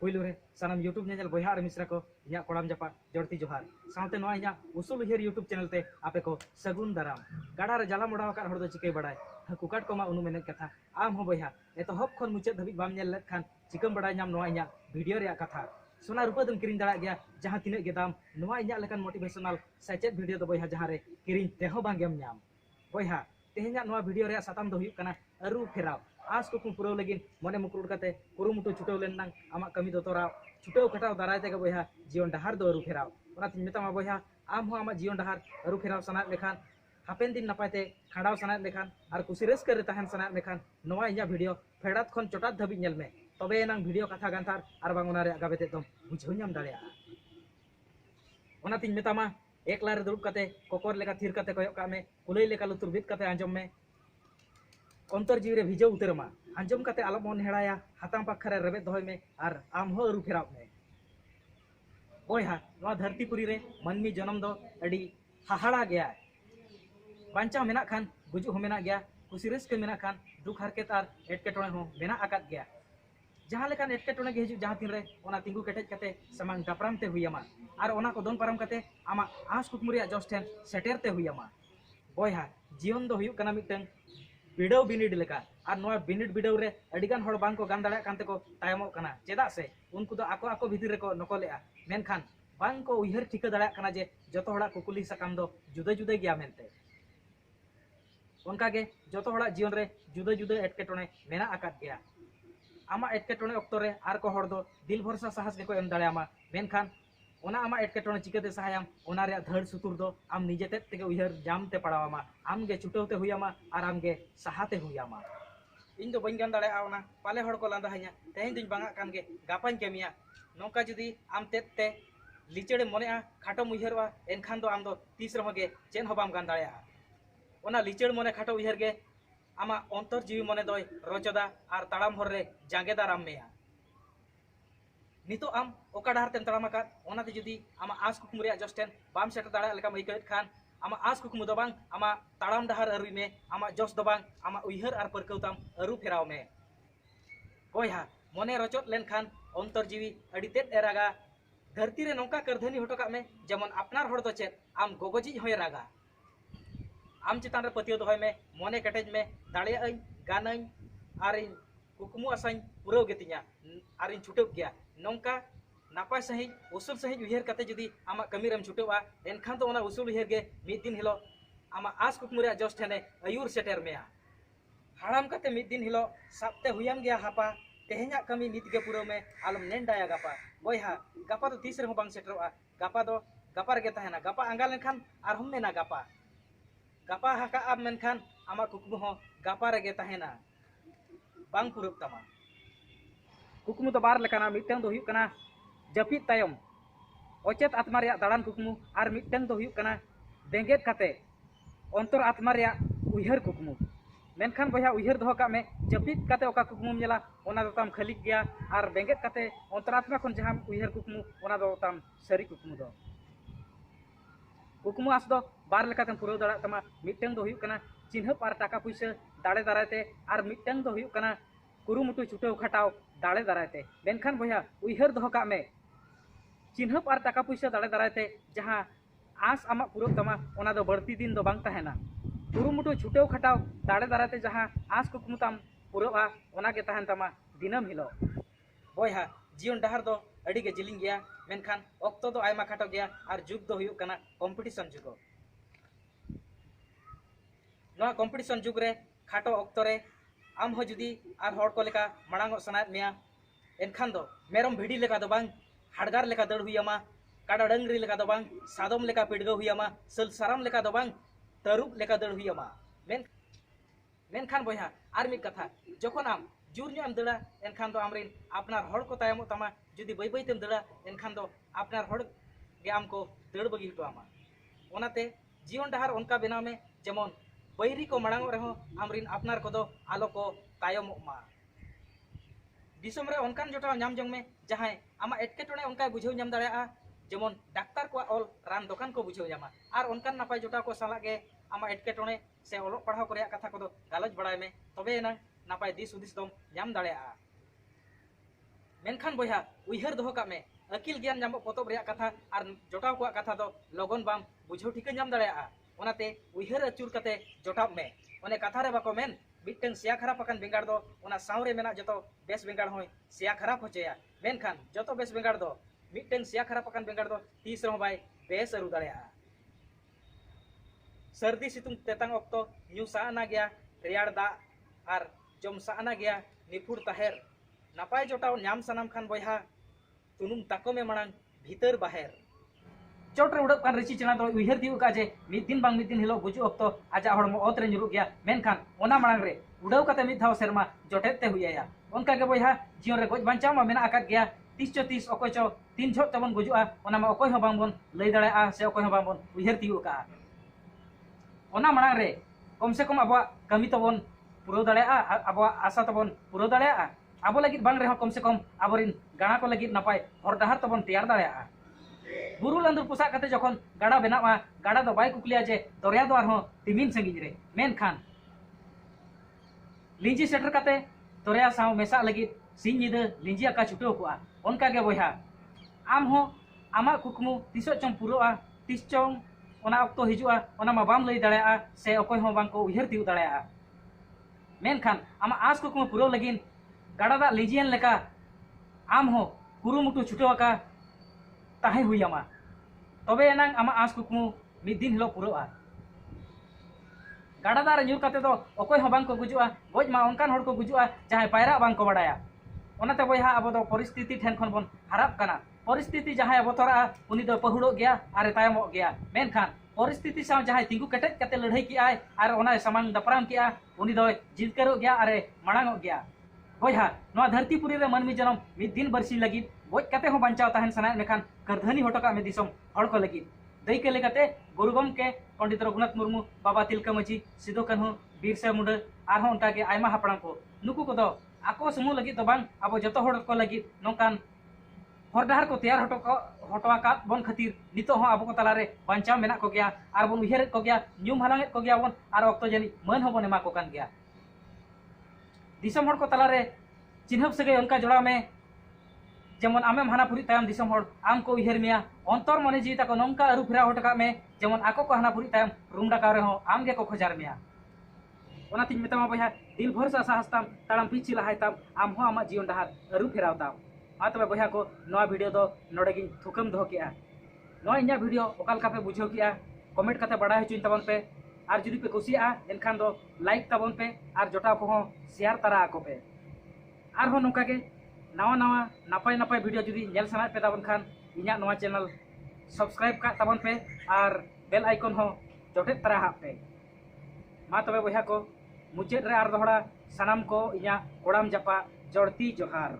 पुलू रे सानाम YouTube nasal बया और मिश्रा को इया कोड़ाम जपा जड़ती जोहार साउते नोआ इया उसूल उहिर यूट्यूब चैनल ते आपे को सगुन दाराम गाड़ा रे जाला मोड़ा का हड़ दो चिके बड़ाय हाकु काट को मा उनु मेने कथा आम हो बया एतहब खन मुचाद धाबि बाम नेल लेत खान चिकम बड़ाय नाम नोआ इया वीडियो रे कथा सोना रुपा दम किरिंग दाड़ा गया जहां तिने के दाम नोआ इया लेकान मोटिवेशनल सेचेत वीडियो दो बया जहां रे किरिंग तेहो बांगेम नाम बया तेहenya नोआ वीडियो रे साताम दो हुयु कना अरु फेराव आस को पुराव लगिन मने मुकुड़ काते कुरुमुटु छुटाव लेन नांग आमा कमी दो तोरा छुटाव खटाव दाराय तेगे बया जीवन डहार दो अरु फेराव ओना तिन मेतामा बया आम हो आमा जीवन डहार अरु फेराव सनात लेखान हापेन दिन नपायते खाड़ाव सनात लेखान और कुसी रस्कर रे तहन सनात लेखान नोआ इया वीडियो फेडात खन चोटात धाबि नेल मे तबे नांग वीडियो कथा गांथार और बांग ओना रे गाबेते दम बुझाव नाम दाड़ेया ओना तिन मेतामा एकला रे दुड़ुब काते कोकर लेका थिर काते कोयक का मे कुलई लेका लुतुर बित काते आंजम में अंतर जीव रे भिजो उतरमा आंजम काते आलम मन हेड़ाया हाताम पाखरे रेबे दोहय में और आम हो अरु फेराव में बया नोआ धरतीपुरी रे मानमी जन्म दो अड़ी हाहाड़ा गया बांचा मेना खान गुजु हो मेना गया कुसी रस्के मेना खान दुख हरकत और एटकेटोणे हो मेना आकात गया जहां लेकान एटकेटोणे गे हिजु जहां तीन रे ओना तिंगु केटेज काते समांग दापराम ते हुयमा और ओना को दोन पाराम काते आमा आस कुकमु रे जस ठेन सेटेर ते हुयमा बया जीवन दो हुयु कना मिटन बिडाव बिनिड लेका और नोआ बिनिड बिडाव रे अडिगान हड़ बांग को गान दाड़ा कांते को तायमो कना चेदा से उनको दो आको आको भितर रे को नकलेआ मेनखान बांग को उइहर ठिका दाड़ा कना जे जतो हड़ा कुकुली सकाम दो जुदा जुदा गया मेनते उनका गे जतो हड़ा जीवन रे जुदा जुदा एटकेटोणे मेना आकात गया आमा एटकेटोणे ऑक्तो रे आर को हड़ दो दिल भरसा साहस के को एम दाड़ेयामा मेनखान ओना आमा एटकेटोणे चिकाते सहायम ओना रे धड़ सुतुर दो आम निजेते तेगे उइहर जामते पड़ावामा आम गे छुटौते हुयामा और आम गे सहाते हुयामा इन दो बइन गान दाड़ेया ओना पाले हड़ को लांदा हइया तेहें दिन बांगा कान गे गापाñ केमिया नोका जुदी आम तेते लिचेड़े मनेआ खाटो उइहरवा एनखान दो आम दो तीस रहो गे चेन हो बाम गान दाड़ेया ओना लिचेड़ मने खाटो उइहर गे आमा अंतर जीवी मने दोय रचदा और ताड़ाम हर रे जांगेदार आम मेया नितो आम ओका डहार तेम ताड़ाम आकाद ओनाते जुदी आमा आस कुकमु रे जस्टेन बाम सेटर दाड़ा लेका मैकेत खान आमा आस कुकमु दो बांग आमा ताड़ाम डहार अरुई में आमा जस दो बांग आमा उइहर और परकौताम अरु फेराव में बया मने रचत लेन खान अंतर जीवी अड़ी तेद एरागा धरती रे नौका करधनी हटोका में जेमन अपनार हड़ दो चेत आम गोगोजी होय रागा आम चितान रे पतियो दोहय में मने केटेज में दाड़ेया अई गानई और इन कुकमु आसाई पुराव गेतिया और इन छुटौ गया नौका नापाय सही उसूल सही उइहर काते जुदी आमा कमी रेम छुटौआ एनखान तो ओना उसूल उइहर गे मिद दिन हिलो आमा आस कुकमु रे जस ठेने अयुर सेटेर मेया हाड़ाम काते मिद दिन हिलो साबते हुयाम गया हापा तेहेnya कमी नित गे पुराव में आलम नेंडाया गापा बया गापा तो तीस रे बांग सेटरोआ गापा रे गे तहेना गापा आंगा लेनखान आर हम मेना गापा गापा हाका अब मेनखान आमा कुकमु हो गापा रे गे तहेना बांग पुरब तमा कुकमु तो बार लेकाना मिटन दो हुयु कना जपित तायम अचेत आत्मा रे दाड़ान कुकमु और मिटन दो हुयु कना बेंगेत काते अंतर आत्मा रे उइहर कुकमु मेनखान बया उइहर दो का में जपित काते ओका कुकमु मेला ओना दो ताम खाली गया और बेंगेत काते अंतरात्मा खन जहां उइहर कुकमु ओना दो ताम सरी कुकमु दो कुकमु आस दो बार लेकाते पुराव दाड़ा तमा मिटन दो हुयु कना चिन्हप और टाका पैसा दाड़े दारायते और मिटन दो हुयु कना कुरुमुटु छुटाव खटाव दाड़े दारायते मेनखान बया उइहर दो का में चिन्हप और टाका पैसा दाड़े दारायते जहां आस आमा पुराव तमा ओना दो बढ़ती दिन दो बांग तहेना कुरुमुटु छुटाव खटाव दाड़े दारायते जहां आस कुकमु ताम पुरावा ओना गे तहन तमा दिनम हिलो बया जीवन डहार दो अड़ी गे जिलिंग गया मेनखान ऑक्तो दो आयमा खाटो गया और जुग दो हुयु कना कॉम्पिटिशन जुगो नोआ कॉम्पिटिशन जुग रे खाटो ऑक्तो रे आम हो जुदी और हड़ को लेका मांग सनात मेया एनखान दो मेरम भिडी लेका दो बांग हाड़गार लेका दड़ हुयमा काडा डंगरी लेका दो बांग सादम लेका पिडगो हुयमा सल साराम लेका दो बांग तरुप लेका दड़ हुयमा मेनखान बया आर मिद कथा जखन आम जुर ᱧᱚᱜ दड़ा एनखान दो आमरिन अपनार हड़ को तायमो तमा जुदी बै बै तेम दड़ा एनखान दो अपनार हड़ गे आम को दड़ बगी हटोआमा ओनाते जीवन डहार उनका बेनाव में जेमन बैरी को मांग रहो आमरिन अपनार को दो आलो को तायमोमा दिसम रे उनकान जोटाव नाम जंग में जहां आमा एटकेटोणे उनका बुझाव नाम दाड़ेया जेमन डाक्तार को ऑल रान दुकान को बुझाव नामा और उनकान नापाय जोटाव को साला गे आमा एटकेटोणे से ओलो पढ़ाव को कथा को गालज बड़ाय में तबे ना नापाय दिस उदिस दम नाम दाड़ेया मेनखान बोया उइहर दोहो काग मे अकिल ज्ञान नामो पोतब रेया कथा और जोटाव को कथा दो लगन बाम बुझाव ठिका नाम दाड़ेया ओनाते उइहर अचुर कते जोटाव मे ओने कथा रे बाको मेन मिटन सिया खराब अकन बेंगाड़ दो ओना सावरे मेना जतो बेस बेंगाड़ होय सिया खराब होचेया मेनखान जतो बेस बेंगाड़ दो मिटन सिया खराब अकन बेंगाड़ दो तीस रहो बाय बेस अरु दाड़ेया सर्दी सितुंग तेतांग ऑक्तो न्यू साना गया रेयाड़ दा और जम साना गया निफुर ताहेर नापाय जोटाव नाम सनाम खान बोया तुनुम ताको में मणांग भीतर बाहेर चोटरे उड़ब कान रिची चना दो उइहर दिउ का जे मिद दिन बांग मिद दिन हिलो गुजु ऑक्तो आजा हड़मो ओत रे ᱧᱩᱨᱩᱜ गया मेनखान ओना मणांग रे उड़ाव काते मिद धाव सेरमा जोटेते हुइया ओनका गे बोया जीवन रे गज बांचाव मा मेना आकात गया 30 अकोय चो 3 झोट तबन गुजुआ ओना मा अकोय हो बांगबोन लई दाड़ेआ से अकोय हो बांगबोन उइहर दिउ का ओना मणांग रे कम से कम अबवा कमी तबन पुरो दाड़ेआ अबवा आशा तबन पुरो दाड़ेआ आबो लगित बांग रेहो कम से कम आबोरिन गाणा को लगित नापाय हर डहार तबन तैयार दाड़ेआ बुरु लंदुर पुसा कते जखन गाड़ा बनावा गाड़ा दो बाय कुकलिया जे दरिया द्वार हो तिमिन संगिज रे मेनखान लिंजी सेटर कते दरिया साव मेसा लगित सिंह निद लिंजी आका छुटो को ओनका गे बोया आम हो आमा कुकमु तिसो चम पुरोआ तिस चम ओना ऑक्तो हिजुआ ओना मा बाम लई दाड़ेआ से अकोय हो बांग को उइहर दिउ दाड़ेआ मेनखान आमा आस कुकमु पुरो लगिन गाड़ा दा लिंजियन लेका आम हो कुरुमुटु छुटो का ताहे हुइयामा तबे एनांग आमा आस कुकमु मिद दिन हिलो पुरोआ गाड़ा दारे ᱧᱩᱨ कते दो अकोय हो बांग को गुजुआ गज मा ओनकान हड़ को गुजुआ जहां पायरा बांग को बाडाया ओनाते बोया अब दो परिस्थिति ठेन खन बन हराप कना परिस्थिति जहां बतरा उनी दो पहुड़ो गया आरे तायमो गया मेनखान परिस्थिति साव जहां तिंगु कटेज कते लड़ाई की आय आर ओना समांग दपराम की आ उनी दो जिलकरो गया आरे मणांगो गया बोया नवा धरतीपुरी रे मनमी जनम मिद दिन बरसी लगी गज कते हो बंचाव ताहन सनाय मेखान करधनी हटका में दिसम हड़ को लगी दैके लेकाते गुरुगम के पंडित रघुनाथ मुर्मू बाबा तिलका मांझी सिदो कान्हू बिरसा मुंडा आर हो उनका के आयमा हापड़ाम को नुकु को दो आको समूह लगी तो बांग अब जतो हड़ को लगी नोकान हर डहार को तैयार हटवा का बन खातिर नितो हो अब को तलारे बंचाव मेना को गया आर बन उहेर को गया न्यूम हालांगे को गया बन आर ऑक्तो जनी मन हो बन एमा को कान गया दिसम हड़ को तलारे चिन्हब सगे उनका जोड़ा में जेमन आमेम हानापुरी तायम दिसम हड़ आम को उहेर मिया अंतर मने जी ताको नोंका अरु फिरा हटका में जेमन आको को हानापुरी तायम रूम डाका रे हो आम गे को खोजार मिया ओना तिन मेतामा बोया दिल भर सा साहसताम ताड़ाम पीछी लहायताम आम हो आमा जीवन डहार अरु फिरावताम मा तबे बोया को नवा वीडियो दो नोडे गिन थुकम दो केआ नवा इन्या वीडियो ओकाल का पे बुझो केआ कमेंट कते बड़ा हचुइन तबन पे आर जुदी पे कुसिया एनखान दो लाइक तबन पे आर जोटा को हो शेयर तरा आको पे आर हो नोका के नवा नवा नापाय नापाय वीडियो जुदी नेल सनाय पे तबन खान इन्या नवा चैनल सब्सक्राइब का तबन पे आर बेल आइकन हो जोटे तरा हा पे मा तबे बोया को मुचाद रे आर दोहड़ा सनाम को इन्या कोड़ाम जपा जड़ती जोहार।